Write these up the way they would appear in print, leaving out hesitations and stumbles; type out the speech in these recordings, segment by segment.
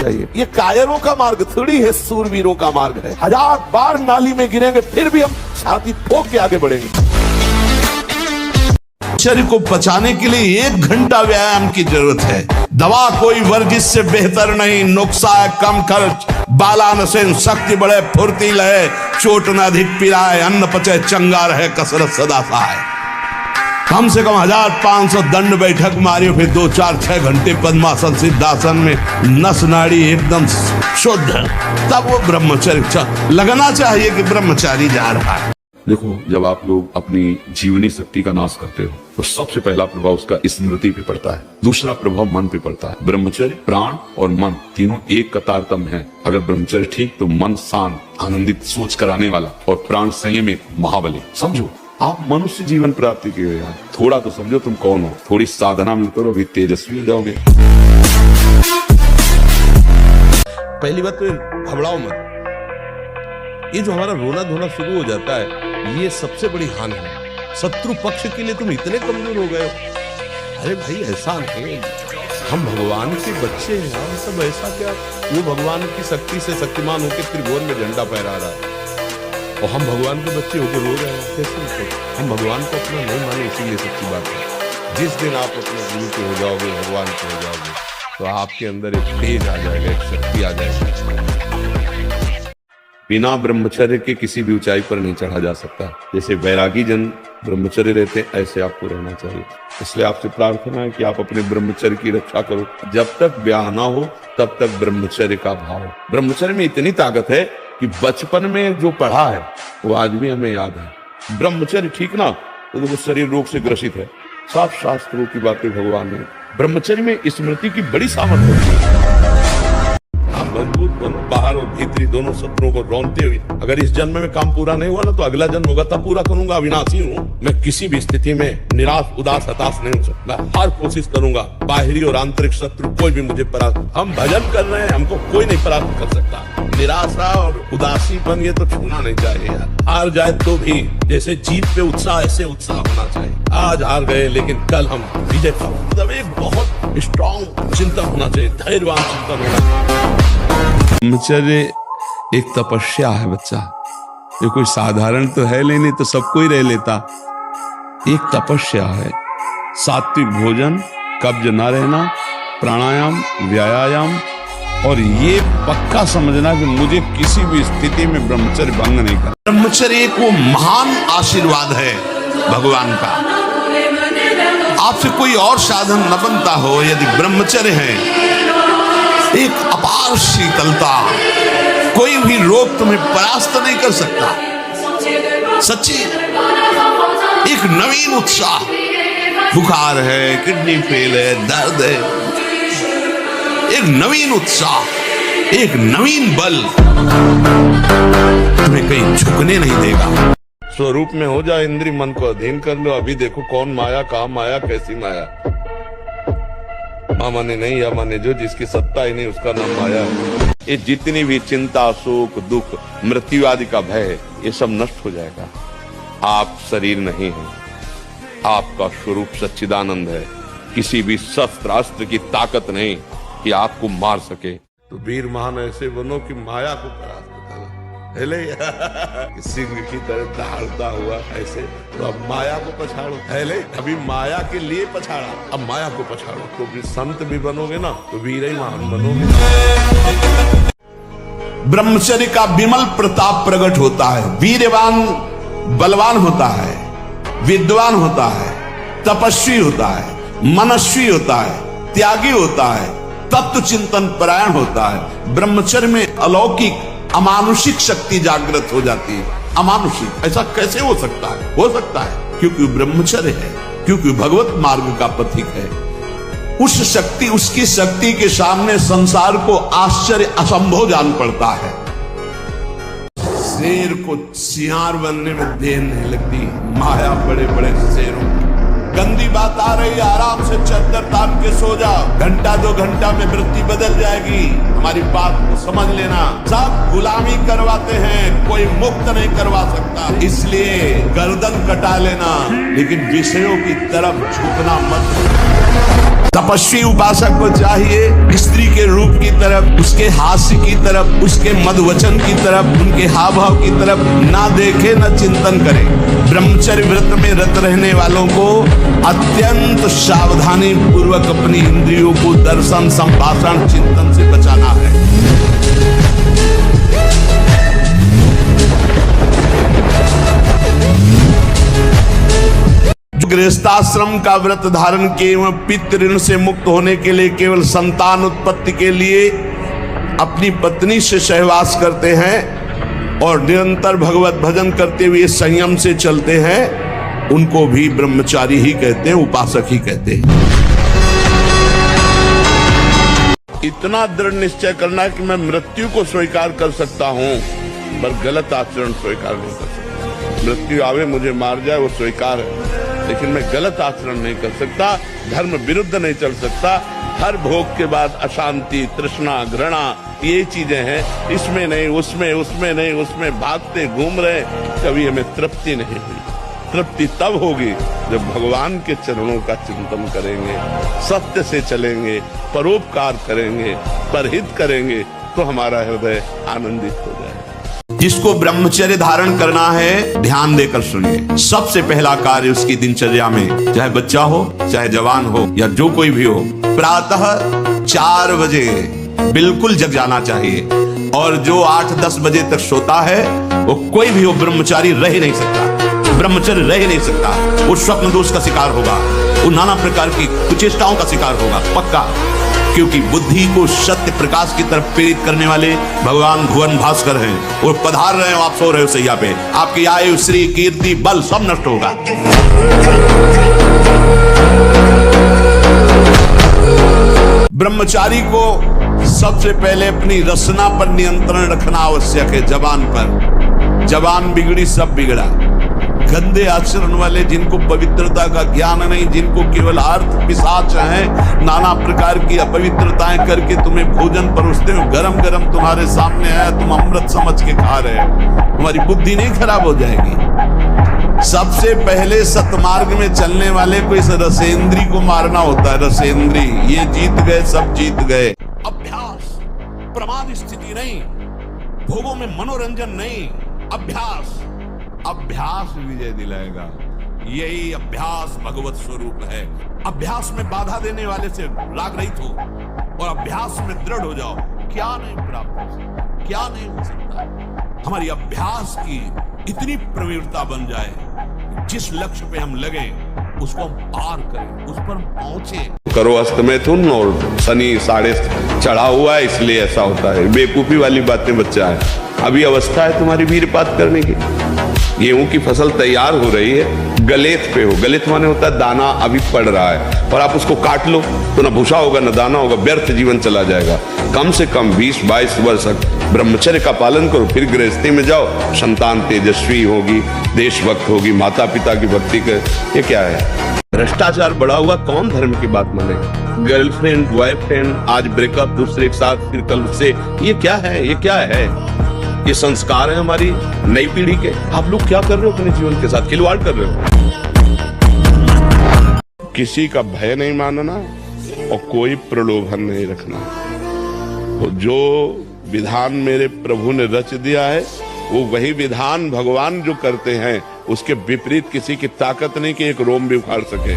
चाहिए। ये कायरों का मार्ग थोड़ी है, सूरवीरों का मार्ग है। 1000 बार नाली में गिरेंगे फिर भी हम छाती ठोक के आगे बढ़ेंगे। शरीर को पचाने के लिए 1 घंटा व्यायाम की जरूरत है। दवा कोई वर्जिश से बेहतर नहीं, नुस्खा है कम खर्च, बालानसेन शक्ति बढ़े, फुर्ती लहे, चोट न अधिक पिराए, अन्न पचे चंगा रहे, कसरत सदा सहाय। कम से कम 1500 दंड बैठक मारियो, फिर 2, 4, 6 घंटे पद्मासन सिद्धासन में नस नाड़ी एकदम शुद्ध, तब वो ब्रह्मचर्य लगना चाहिए कि ब्रह्मचारी जा रहा है। देखो, जब आप लोग अपनी जीवनी शक्ति का नाश करते हो तो सबसे पहला प्रभाव उसका स्मृति पे पड़ता है, दूसरा प्रभाव मन पे पड़ता है। ब्रह्मचर्य, प्राण और मन तीनों एक कतार तम है। अगर ब्रह्मचर्य ठीक तो मन शांत, आनंदित, सोच कराने वाला, और प्राण संयमित, महाबली। समझो, आप मनुष्य जीवन प्राप्ति के यार थोड़ा तो समझो तुम कौन हो। थोड़ी साधना में करो, अभी तेजस्वी हो जाओगे। पहली बात तो घबराओ मत। ये जो हमारा रोना धोना शुरू हो जाता है, ये सबसे बड़ी हानि है। शत्रु पक्ष के लिए तुम इतने कमजोर हो गए हो। अरे भाई, ऐसा नहीं, हम भगवान के बच्चे हैं। हम सब ऐसा क्या, वो भगवान की शक्ति से शक्तिमान होकर त्रिभुवन में झंडा फहरा रहा है और हम भगवान के बच्चे होकर रो रहे हैं। कैसे? हम भगवान को अपना नहीं माने, इसीलिए सच्ची बात है। जिस दिन आप अपने गुरु के हो जाओगे, भगवान के हो जाओगे, तो आपके अंदर एक तेज आ जाएगा, एक शक्ति आ जाएगी। बिना ब्रह्मचर्य के किसी भी ऊंचाई पर नहीं चढ़ा जा सकता। जैसे वैरागी जन ब्रह्मचर्य रहते, ऐसे आपको रहना चाहिए। इसलिए आपसे प्रार्थना है कि आप अपने ब्रह्मचर्य की रक्षा करो। जब तक ब्याह ना हो तब तक ब्रह्मचर्य का भाव। ब्रह्मचर्य में इतनी ताकत है कि बचपन में जो पढ़ा है वो आज भी हमें याद है। ब्रह्मचर्य ठीक ना तो देखो, शरीर रोग से ग्रसित है। साफ शास्त्रों की बातें भगवान ने। ब्रह्मचर्य में स्मृति की बड़ी सामर्थ्य होती है। मजबूत बनो, बाहर और भीतरी दोनों शत्रुओं को रौंदते हुए। अगर इस जन्म में काम पूरा नहीं हुआ ना तो अगला जन्म होगा, तब पूरा करूंगा। अविनाशी हूँ मैं, किसी भी स्थिति में निराश, उदास, हताश नहीं हो सकता। मैं हर कोशिश करूंगा, बाहरी और आंतरिक शत्रु कोई भी मुझे परास्त। हम भजन कर रहे हैं, हमको कोई नहीं परास्त कर सकता। निराशा और उदासीपन ये तो छूना नहीं चाहिए यार। हार जाए तो भी जैसे जीत पे उत्साह, ऐसे उत्साह होना चाहिए। आज हार गए लेकिन कल हम विजय का, मतलब एक बहुत स्ट्रॉन्ग चिंतन होना चाहिए, धैर्यवान चिंतन होना चाहिए। ब्रह्मचर्य एक तपस्या है बच्चा। ये कोई साधारण तो है नहीं तो सबको ही रह लेता। एक तपस्या है। सात्विक भोजन, कब्ज न रहना, प्राणायाम, व्यायाम, और ये पक्का समझना कि मुझे किसी भी स्थिति में ब्रह्मचर्य भंग नहीं करना। ब्रह्मचर्य को महान आशीर्वाद है भगवान का। आपसे कोई और साधन न बनता हो, यदि ब्रह्मचर्य है, एक अपार शीतलता, कोई भी रोग तुम्हें परास्त नहीं कर सकता। सच्ची, एक नवीन उत्साह, बुखार है, किडनी फेल है, दर्द है, एक नवीन उत्साह, एक नवीन बल तुम्हें कहीं झुकने नहीं देगा। स्वरूप में हो जाए, इंद्रिय मन को अधीन कर लो। अभी देखो कौन माया, कहाँ माया, कैसी माया। माँ माने नहीं, या माने जो, जिसकी सत्ता ही नहीं उसका नाम माया है। ये जितनी भी चिंता, शोक, दुख, मृत्यु आदि का भय है, ये सब नष्ट हो जाएगा। आप शरीर नहीं है, आपका स्वरूप सच्चिदानंद है। किसी भी शस्त्र अस्त्र की ताकत नहीं कि आपको मार सके। तो वीर महान ऐसे बनो कि माया को परास्त करो। सिंह की तरह दहाड़ता हुआ ऐसे, तो अब माया को पछाड़ो। अभी माया के लिए पछाड़ा, अब माया को पछाड़ो। तो भी संत भी बनोगे ना तो वीर ही महान बनोगे। ब्रह्मचर्य का विमल प्रताप प्रकट होता है। वीरवान बलवान होता है, विद्वान होता है, तपस्वी होता है, मनस्वी होता है, त्यागी होता है, तत्व चिंतन परायण होता है। ब्रह्मचर्य में अलौकिक अमानुषिक शक्ति जागृत हो जाती है। अमानुषिक, ऐसा कैसे हो सकता है? हो सकता है क्योंकि ब्रह्मचर्य है, क्योंकि भगवत मार्ग का पथिक है। उस शक्ति, उसकी शक्ति के सामने संसार को आश्चर्य असंभव जान पड़ता है। शेर को सियार बनने में देर नहीं लगती। माया बड़े बड़े शेरों, गंदी बात आ रही है, आराम से चद्दर तान के सो जाओ। घंटा 2 घंटा में वृत्ति बदल जाएगी। हमारी बात को समझ लेना। सब गुलामी करवाते हैं, कोई मुक्त नहीं करवा सकता। इसलिए गर्दन कटा लेना, लेकिन विषयों की तरफ झुकना मत। तपस्वी उपासक को चाहिए स्त्री के रूप की तरफ, उसके हास्य की तरफ, उसके मधुवचन की तरफ, उनके हाव भाव की तरफ ना देखे न चिंतन करे। ब्रह्मचर्य व्रत में रत रहने वालों को अत्यंत सावधानी पूर्वक अपनी इंद्रियों को दर्शन, संभाषण, चिंतन से बचाना है। गृहस्थाश्रम का व्रत धारण किए एवं पितृ ऋण से मुक्त होने के लिए केवल संतान उत्पत्ति के लिए अपनी पत्नी से सहवास करते हैं और निरंतर भगवत भजन करते हुए संयम से चलते हैं, उनको भी ब्रह्मचारी ही कहते हैं, उपासक ही कहते हैं। इतना दृढ़ निश्चय करना है कि मैं मृत्यु को स्वीकार कर सकता हूं, पर गलत आचरण स्वीकार नहीं कर सकता। मृत्यु आवे मुझे मार जाए वो स्वीकार है, लेकिन मैं गलत आचरण नहीं कर सकता, धर्म विरुद्ध नहीं चल सकता। हर भोग के बाद अशांति, तृष्णा, घृणा, ये चीजें हैं, इसमें नहीं, उसमें, उसमें नहीं, उसमें भागते घूम रहे, कभी हमें तृप्ति नहीं हुई। तृप्ति तब होगी जब भगवान के चरणों का चिंतन करेंगे, सत्य से चलेंगे, परोपकार करेंगे, परहित करेंगे, तो हमारा हृदय आनंदित हो जाएगा। जिसको ब्रह्मचर्य धारण करना है, ध्यान देकर सुनिए। सबसे पहला कार्य उसकी दिनचर्या में, चाहे बच्चा हो, चाहे जवान हो, या जो कोई भी हो, प्रातः 4 बजे बिल्कुल जग जाना चाहिए। और जो 8-10 बजे तक सोता है, वो कोई भी हो, ब्रह्मचारी रह ही नहीं सकता, ब्रह्मचर्य रह ही नहीं सकता। वो स्वप्न दोष का शिकार होगा, वो नाना प्रकार की कुचेष्टाओं का शिकार होगा, पक्का। क्योंकि बुद्धि को सत्य प्रकाश की तरफ प्रेरित करने वाले भगवान भुवन भास्कर हैं। वो पधार रहे हो, आप सो रहे हो सैया पे, आपकी आयु, श्री, कीर्ति, बल सब नष्ट होगा। ब्रह्मचारी को सबसे पहले अपनी रसना पर नियंत्रण रखना आवश्यक है। जबान पर, जबान बिगड़ी सब बिगड़ा। गंदे आचरण वाले, जिनको पवित्रता का ज्ञान नहीं, जिनको केवल अर्थ पिशाच हैं, नाना प्रकार की अपवित्रताएं करके तुम्हें भोजन परोसते हो, गरम गरम तुम्हारे सामने है, तुम अमृत समझ के खा रहे हो, तुम्हारी बुद्धि नहीं खराब हो जाएगी। सबसे पहले सतमार्ग में चलने वाले को इस रसेंद्री को मारना होता है। रसेंद्री, ये जीत गए, सब जीत गए। अभ्यास, प्रमाद स्थिति नहीं, भोगों में मनोरंजन नहीं, अभ्यास, अभ्यास विजय दिलाएगा। यही अभ्यास भगवत स्वरूप है। अभ्यास में बाधा देने वाले से राग रहित हो और अभ्यास में दृढ़ हो जाओ। क्या नहीं प्राप्त हो सकता, क्या नहीं हो सकता। हमारी अभ्यास की इतनी प्रवीणता बन जाए, जिस लक्ष्य पे हम लगे उसको हम पार करें, उस पर हम पहुंचे। करो अस्त मिथुन और शनि 6.5 चढ़ा हुआ है, इसलिए ऐसा होता है। बेवकूफी वाली बातें बच्चा है। अभी अवस्था है तुम्हारी वीरपात करने की। गेहूं की फसल तैयार हो रही है, गलेत पे हो, गलेत माने होता है दाना अभी पड़ रहा है, और आप उसको काट लो तो ना भूसा होगा ना दाना होगा, व्यर्थ जीवन चला जाएगा। कम से कम 20-22 वर्ष तक ब्रह्मचर्य का पालन करो, फिर गृहस्थी में जाओ, संतान तेजस्वी होगी, देशभक्त होगी, माता पिता की भक्ति कर। ये क्या है? भ्रष्टाचार बढ़ा हुआ, कौन धर्म की बात मानेगा? गर्लफ्रेंड, बॉयफ्रेंड, आज ब्रेकअप, दूसरे के साथ, फिर कल से, ये क्या है? ये क्या है? ये संस्कार है हमारी नई पीढ़ी के। आप लोग क्या कर रहे हो? अपने जीवन के साथ खिलवाड़ कर रहे हो। किसी का भय नहीं मानना और कोई प्रलोभन नहीं रखना। तो जो विधान मेरे प्रभु ने रच दिया है, वो वही विधान भगवान जो करते हैं, उसके विपरीत किसी की ताकत नहीं कि एक रोम भी उखाड़ सके।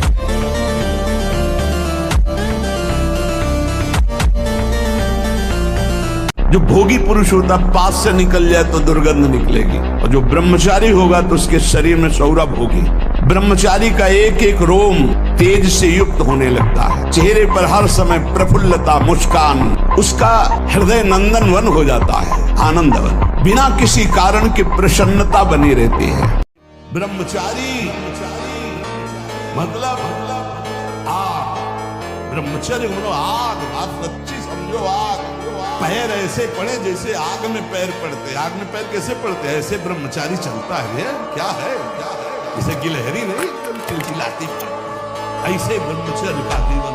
जो भोगी पुरुष होता, पास से निकल जाए तो दुर्गंध निकलेगी, और जो ब्रह्मचारी होगा तो उसके शरीर में सौरभ होगी। ब्रह्मचारी का एक एक रोम तेज से युक्त होने लगता है, चेहरे पर हर समय प्रफुल्लता, मुस्कान, उसका हृदय नंदन वन हो जाता है, आनंदवन, बिना किसी कारण की प्रसन्नता बनी रहती है। ब्रह्मचारी मतलब आग, ब्रह्मचर्य बोलो आग, आप सच्ची समझो आग। पैर ऐसे पड़े जैसे आग में पैर पड़ते। आग में पैर कैसे पड़ते हैं? ऐसे ब्रह्मचारी चलता है। क्या है? क्या है? इसे गिलहरी नहीं, चिलचिलाती, ऐसे ब्रह्मचर्य का जीवन।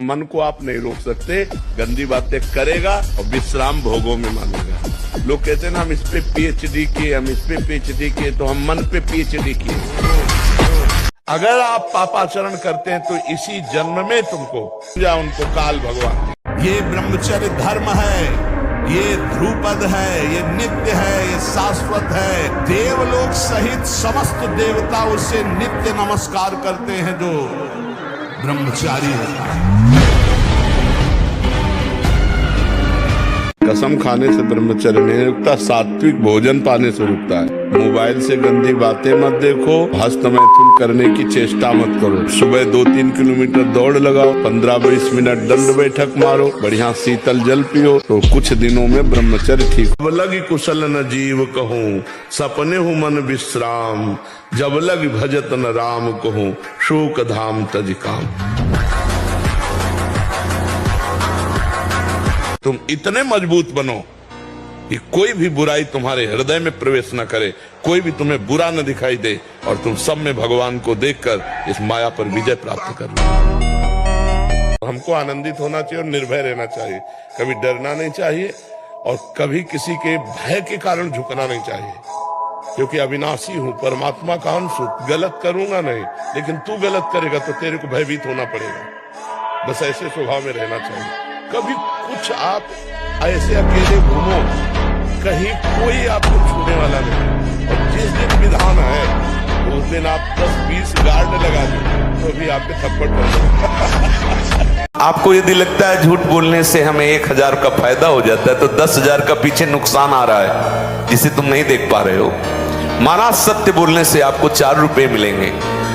मन को आप नहीं रोक सकते, गंदी बातें करेगा और विश्राम भोगों में मानेगा। लोग कहते हैं ना, हम इस पे पीएचडी किए, हम इस पे पीएचडी किए, तो हम मन पे पीएचडी किए। अगर आप पापाचरण करते हैं तो इसी जन्म में तुमको या उनको काल भगवान। ये ब्रह्मचर्य धर्म है, ये ध्रुपद है, ये नित्य है, ये शाश्वत है। देवलोक सहित समस्त देवता उससे नित्य नमस्कार करते हैं जो ब्रह्मचारी होता है। कसम खाने से ब्रह्मचर्य नहीं रुकता, सात्विक भोजन पाने से रुकता है। मोबाइल से गंदी बातें मत देखो, हस्त मैथुन करने की चेष्टा मत करो। सुबह 2-3 किलोमीटर दौड़ लगाओ, 15-20 मिनट दंड बैठक मारो, बढ़िया शीतल जल पियो, तो कुछ दिनों में ब्रह्मचर्य ठीक। जब लगी कुशल न जीव कहूँ, सपने हूँ मन विश्राम, जब लगी भजत न राम कहूँ, शोक धाम तज काम। तुम इतने मजबूत बनो कि कोई भी बुराई तुम्हारे हृदय में प्रवेश न करे, कोई भी तुम्हें बुरा न दिखाई दे, और तुम सब में भगवान को देखकर इस माया पर विजय प्राप्त कर लो। हमको आनंदित होना चाहिए और निर्भय रहना चाहिए, कभी डरना नहीं चाहिए और कभी किसी के भय के कारण झुकना नहीं चाहिए, क्योंकि अविनाशी हूं, परमात्मा का अंश हूं, गलत करूंगा नहीं, लेकिन तू गलत करेगा तो तेरे को भयभीत होना पड़ेगा। बस ऐसे स्वभाव में रहना चाहिए। कभी कुछ आप ऐसे अकेले घूमो, कहीं कोई आपको छूने वाला नहीं, और जिस दिन विधान है उस दिन आप 10-20 गार्ड लगा दो तो भी आपके थप्पड़ पड़। आपको यदि लगता है झूठ बोलने से हमें 1000 का फायदा हो जाता है, तो 10,000 का पीछे नुकसान आ रहा है जिसे तुम नहीं देख पा रहे हो। माना सत्य बोलने से आपको 4 रुपए मिलेंगे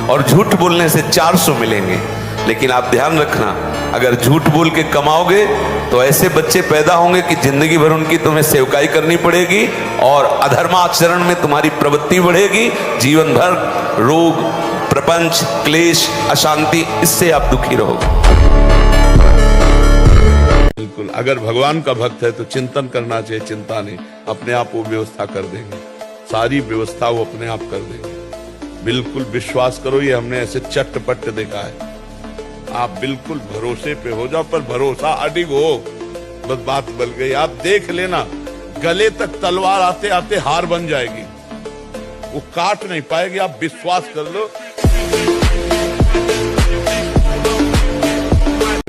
और झूठ बोलने से 400 मिलेंगे, लेकिन आप ध्यान रखना, अगर झूठ बोल के कमाओगे तो ऐसे बच्चे पैदा होंगे कि जिंदगी भर उनकी तुम्हें सेवकाई करनी पड़ेगी और अधर्माचरण में तुम्हारी प्रवृत्ति बढ़ेगी। जीवन भर रोग, प्रपंच, क्लेश, अशांति, इससे आप दुखी रहोगे। बिल्कुल, अगर भगवान का भक्त है तो चिंतन करना चाहिए, चिंता नहीं, अपने आप वो व्यवस्था कर देंगे, सारी व्यवस्था वो अपने आप कर देंगे। बिल्कुल विश्वास करो, ये हमने ऐसे चट्टपट देखा है। आप बिल्कुल भरोसे पे हो जाओ, पर भरोसा अडिग हो, बस बात बन गई। आप देख लेना, गले तक तलवार आते आते हार बन जाएगी, वो काट नहीं पाएगी, आप विश्वास कर लो।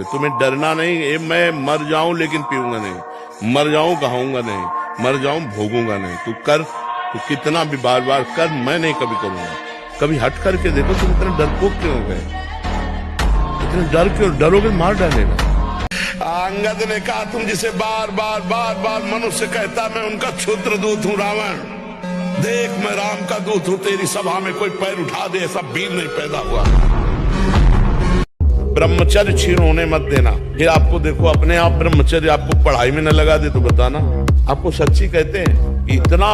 तुम्हें डरना नहीं, मैं मर जाऊं लेकिन पीऊंगा नहीं, मर जाऊं कहूंगा नहीं, मर जाऊं भोगूंगा नहीं। तू कर, तू कितना भी बार बार कर, मैं नहीं कभी करूंगा। कभी हट करके देखो, तुम इतने डरपोक क्यों हो गए? डर क्यों? डरोगे मार डालेगा। अंगद ने कहा, तुम जिसे बार बार मनुष्य कहता, मैं उनका क्षुद्र दूत हूं रावण, देख मैं राम का दूत हूं, तेरी सभा में कोई पैर उठा दे ऐसा वीर नहीं पैदा हुआ। ब्रह्मचर्य क्षीण होने मत देना। फिर आपको देखो, अपने आप ब्रह्मचर्य आपको पढ़ाई में न लगा दे तो बताना। आपको सच्ची कहते हैं कि इतना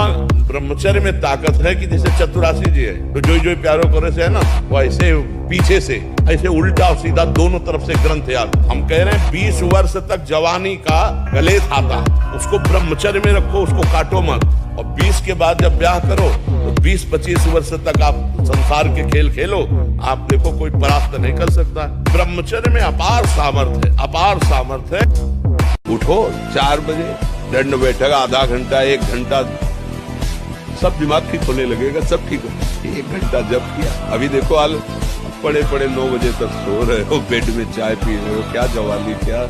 ब्रह्मचर्य में ताकत है कि जैसे चतुरासी जी है, तो जो प्यारो करे से है ना, वो ऐसे पीछे से ऐसे उल्टा और सीधा दोनों तरफ से ग्रंथ याद। हम कह रहे हैं 20 वर्ष तक जवानी का गले था, उसको ब्रह्मचर्य में रखो, उसको काटो मत, और 20 के बाद जब ब्याह करो तो 20-25 वर्ष तक आप संसार के खेल खेलो, आप देखो कोई परास्त नहीं कर सकता। ब्रह्मचर्य में अपार सामर्थ्य है, अपार सामर्थ्य है। उठो 4 बजे, दंड बैठक आधा घंटा 1 घंटा, सब दिमाग ठीक होने लगेगा, सब ठीक हो। 1 घंटा जब किया, अभी देखो हाल पड़े 9 बजे तक सो रहे हो, बेड में चाय पी रहे हो, क्या जवानी, क्या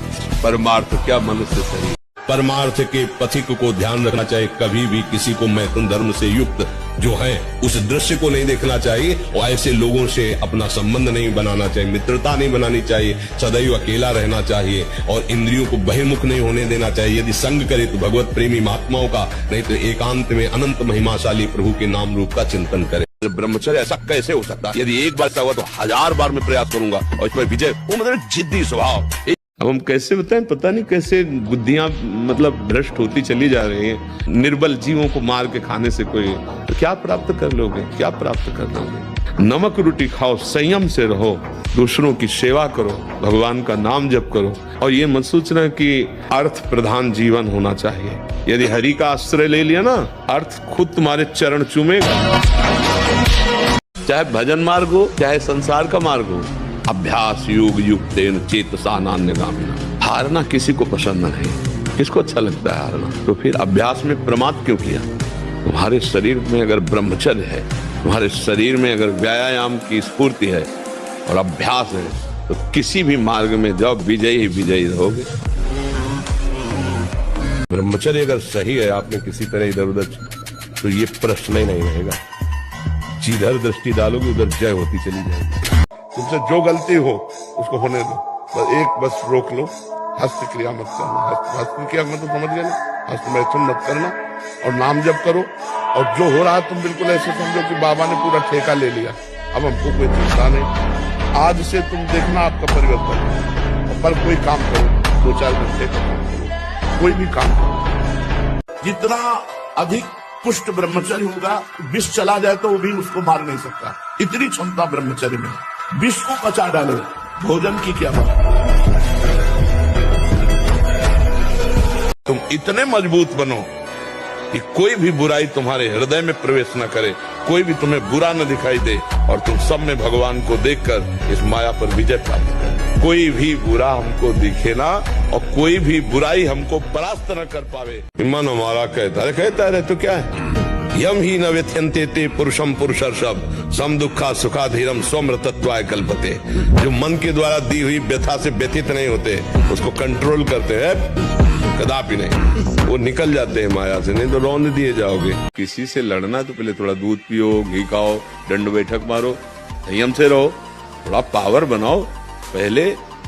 परमार्थ, क्या मनुष्य शरीर। परमार्थ के पथिक को ध्यान रखना चाहिए, कभी भी किसी को मैथुन धर्म से युक्त जो है उस दृश्य को नहीं देखना चाहिए, और ऐसे लोगों से अपना संबंध नहीं बनाना चाहिए, मित्रता नहीं बनानी चाहिए, सदैव अकेला रहना चाहिए और इंद्रियों को बहिर्मुख नहीं होने देना चाहिए। यदि संग करे तो भगवत प्रेमी महात्माओं का, नहीं तो एकांत में अनंत महिमाशाली प्रभु के नाम रूप का चिंतन करे। ब्रह्मचर्य ऐसा कैसे हो सकता है? यदि एक बार ऐसा हुआ तो 1000 बार मैं प्रयास करूंगा और इसमें विजय, वो मतलब जिद्दी स्वभाव। अब हम कैसे बताएं, पता नहीं कैसे बुद्धियां मतलब भ्रष्ट होती चली जा रही हैं। निर्बल जीवों को मार के खाने से कोई तो क्या प्राप्त कर लोगे, क्या प्राप्त कर लोगे? नमक रोटी खाओ, संयम से रहो, दूसरों की सेवा करो, भगवान का नाम जप करो, और ये मत सोचना कि अर्थ प्रधान जीवन होना चाहिए। यदि हरि का आश्रय ले लिया ना, अर्थ खुद तुम्हारे चरण चूमेगा। चाहे भजन मार्ग हो, चाहे संसार का मार्ग हो, अभ्यास योग युक्तेन चेतसा नान्यगामिना। हारना किसी को पसंद नहीं, किसको अच्छा लगता है हारना? तो फिर अभ्यास में प्रमाद क्यों किया? तुम्हारे शरीर में अगर ब्रह्मचर्य है तुम्हारे शरीर में अगर व्यायाम की स्फूर्ति है और अभ्यास है तो किसी भी मार्ग में जाओ, विजयी ही विजयी रहोगे। ब्रह्मचर्य अगर सही है, आपने किसी तरह इधर उधर, तो ये प्रश्न ही नहीं रहेगा। जिधर दृष्टि डालोगे उधर जय होती चली जाएगी। तुमसे जो गलती हो उसको होने दो, बस रोक लो। हस्त क्रिया मत करना, हस्त क्रिया मतलब समझ गए ना, हस्त मैथुन मत करना और नाम जप करो। और जो हो रहा है तुम बिल्कुल ऐसे समझो कि बाबा ने पूरा ठेका ले लिया, अब हमको कोई चिंता नहीं। आज से तुम देखना आपका परिवर्तन। पर कोई काम करो, 2-4 घंटे का काम करो, कोई भी काम करो। जितना अधिक पुष्ट ब्रह्मचर्य होगा, विष चला जाए तो वो भी उसको मार नहीं सकता। इतनी क्षमता ब्रह्मचर्य में। विष को पचा डालो, भोजन की क्या बात। तुम इतने मजबूत बनो कि कोई भी बुराई तुम्हारे हृदय में प्रवेश न करे, कोई भी तुम्हें बुरा न दिखाई दे और तुम सब में भगवान को देखकर इस माया पर विजय प्राप्त करो। कोई भी बुरा हमको दिखे ना और कोई भी बुराई हमको परास्त न कर पावे। मन हमारा कहता है तो क्या है, यम ही न व्यथ्यन्ते ते पुरुषम पुरुषर्षभ सम दुखा सुखा धीरम स्वमृतत्वाय कल्पते। जो मन के द्वारा दी हुई व्यथा से व्यथित नहीं होते, उसको कंट्रोल करते हैं, कदापि नहीं, वो निकल जाते हैं माया से, नहीं तो रौंद दिए जाओगे। किसी से लड़ना तो पहले थोड़ा दूध पियो, घी खाओ, दंड बैठक मारो, संयम से रहो, थोड़ा पावर बनाओ। पहले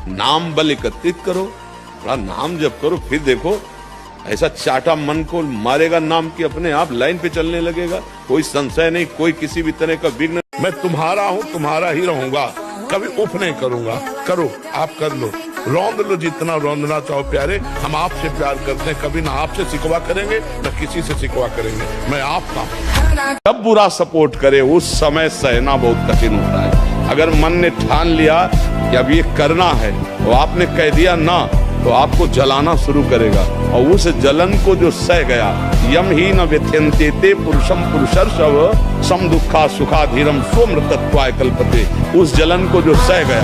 नाम बल एकत्रित करो, थोड़ा नाम जप करो, फिर देखो ऐसा चाटा मन को मारेगा नाम की अपने आप लाइन पे चलने लगेगा। कोई संशय नहीं, कोई किसी भी तरह का विघ्न। मैं तुम्हारा हूँ, तुम्हारा ही रहूंगा, कभी उफ नहीं करूंगा। करो, आप कर लो, रौंद लो जितना रौंदना चाहो प्यारे। हम आपसे प्यार करते हैं, कभी ना आपसे सिकवा करेंगे न किसी से सिकवा करेंगे। मैं आपका हूं। जब बुरा सपोर्ट करे उस समय सहना बहुत कठिन होता है। अगर मन ने ठान लिया कि अब ये करना है तो आपने कह दिया ना, तो आपको जलाना शुरू करेगा और उस जलन को जो सह गया, यम ही न व्यथ्यन्ते ते पुरुषम पुरुषर्षभ सम दुखा सुखा धीरम स्वमृतत्वाय कल्पते। उस जलन को जो सह गया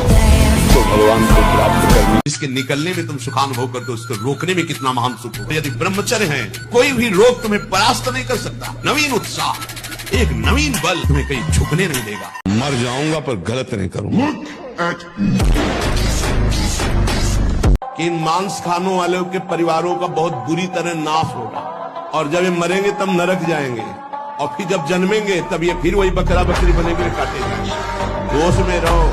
तो भगवान को प्राप्त करनी। इसके निकलने में तुम सुखानुभव करते हो, उसको रोकने में कितना महान सुख हो। यदि ब्रह्मचर्य है, कोई भी रोग तुम्हें परास्त नहीं कर सकता। नवीन उत्साह, एक नवीन बल तुम्हें कहीं झुकने नहीं देगा। मर जाऊंगा पर गलत नहीं करूंगा। कि इन मांस खानों वालों के परिवारों का बहुत बुरी तरह नाश होगा और जब ये मरेंगे तब नरक जाएंगे और फिर जब जन्मेंगे तब ये फिर वही बकरा बकरी बनेंगे, काटे जाएंगे। दोष में रहो।